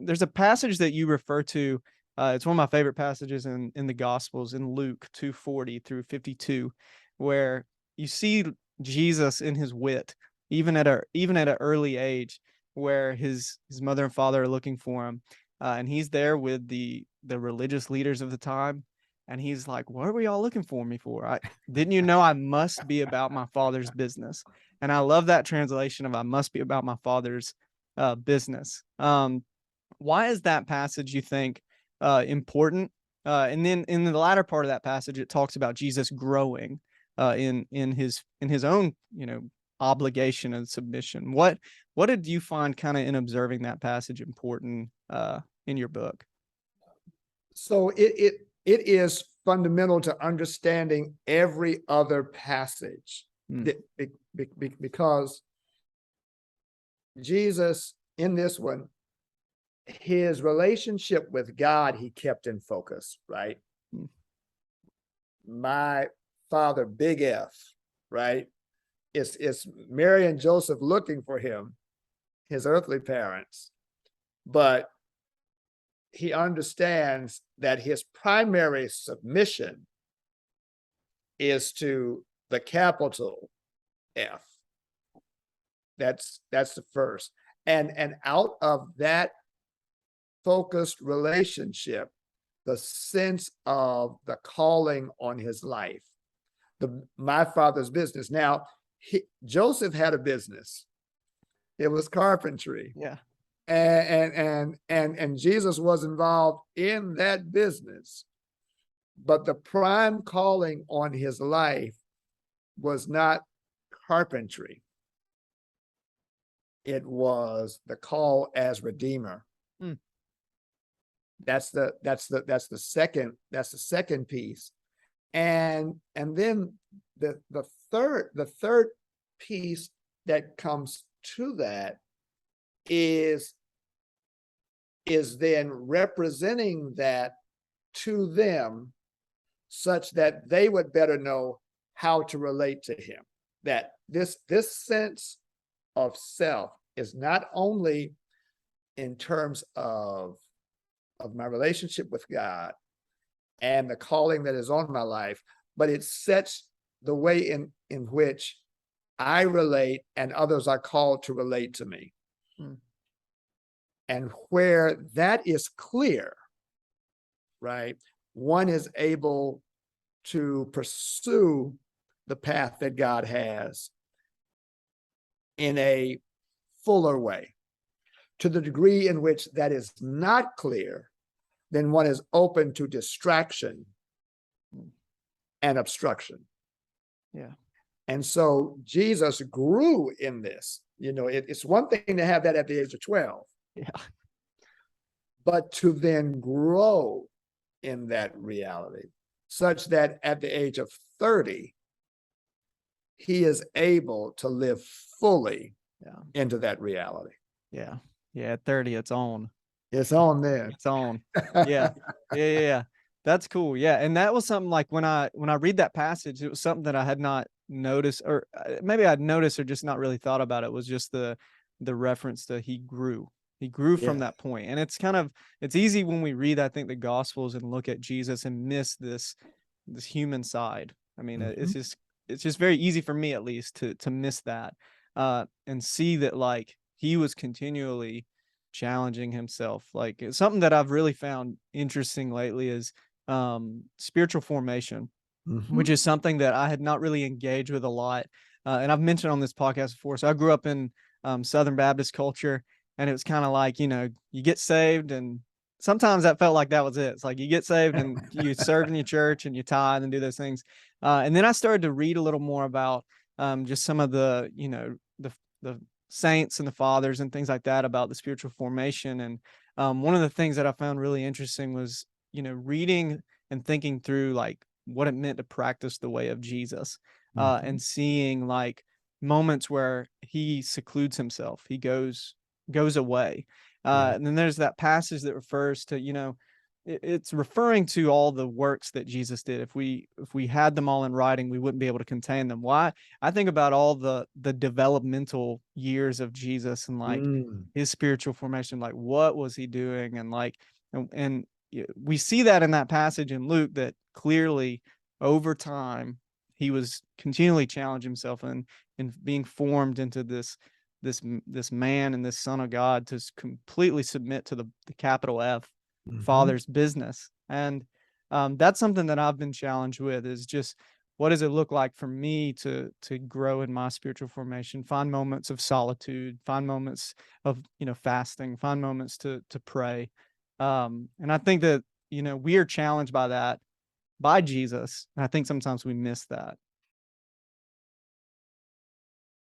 there's a passage that you refer to. It's one of my favorite passages in the Gospels, in Luke 2:40 through 52, where you see Jesus in his wit, even at an early age, where his mother and father are looking for him, and he's there with the religious leaders of the time, and he's like, "What are we all looking for me for? Didn't you know I must be about my father's business?" And I love that translation of "I must be about my father's business." Why is that passage, you think, important? And then in the latter part of that passage, it talks about Jesus growing in his own, obligation and submission. What did you find kind of in observing that passage important in your book? So it is fundamental to understanding every other passage because Jesus in this one, his relationship with God, he kept in focus, right? My father, big F, right? It's Mary and Joseph looking for him, his earthly parents, but he understands that his primary submission is to the capital F. That's the first. And out of that focused relationship, the sense of the calling on his life, my father's business. Now, Joseph had a business. It was carpentry. Yeah. And Jesus was involved in that business, but the prime calling on his life was not carpentry. It was the call as Redeemer. That's the second piece. And then the third piece that comes to that is then representing that to them such that they would better know how to relate to him. That this sense of self is not only in terms of my relationship with God and the calling that is on my life, but it sets the way in which I relate and others are called to relate to me. And where that is clear, right, one is able to pursue the path that God has in a fuller way. To the degree in which that is not clear, then one is open to distraction and obstruction. Yeah. And so Jesus grew in this. It's one thing to have that at the age of 12. Yeah. But to then grow in that reality, such that at the age of 30, he is able to live fully into that reality. Yeah. Yeah. At 30, it's on. It's on there. It's on. Yeah. Yeah. That's cool. Yeah. And that was something like when I read that passage, it was something that I had not noticed, or maybe I'd noticed or just not really thought about. It was just the reference to he grew from that point. And it's easy when we read, I think, the Gospels and look at Jesus and miss this human side. I mean, it's just very easy for me, at least, to miss that and see that, like, he was continually challenging himself. Like, it's something that I've really found interesting lately is spiritual formation, which is something that I had not really engaged with a lot. And I've mentioned on this podcast before. So I grew up in Southern Baptist culture, and it was kind of like, you get saved, and sometimes that felt like that was it. It's like you get saved and you serve in your church and you tithe and do those things. And then I started to read a little more about just some of the saints and the fathers and things like that about the spiritual formation. And one of the things that I found really interesting was, reading and thinking through, like, what it meant to practice the way of Jesus, and seeing, like, moments where he secludes himself, he goes away. And then there's that passage that refers to, it's referring to all the works that Jesus did. If we had them all in writing, we wouldn't be able to contain them. Why? I think about all the developmental years of Jesus and like Mm, his spiritual formation, like what was he doing? And like, and we see that in that passage in Luke that clearly over time he was continually challenging himself and being formed into this man and this son of God to completely submit to the capital F mhm. Father's business. And that's something that I've been challenged with is just what does it look like for me to grow in my spiritual formation, find moments of solitude, find moments of fasting, find moments to pray. And I think that we are challenged by that by Jesus. And I think sometimes we miss that.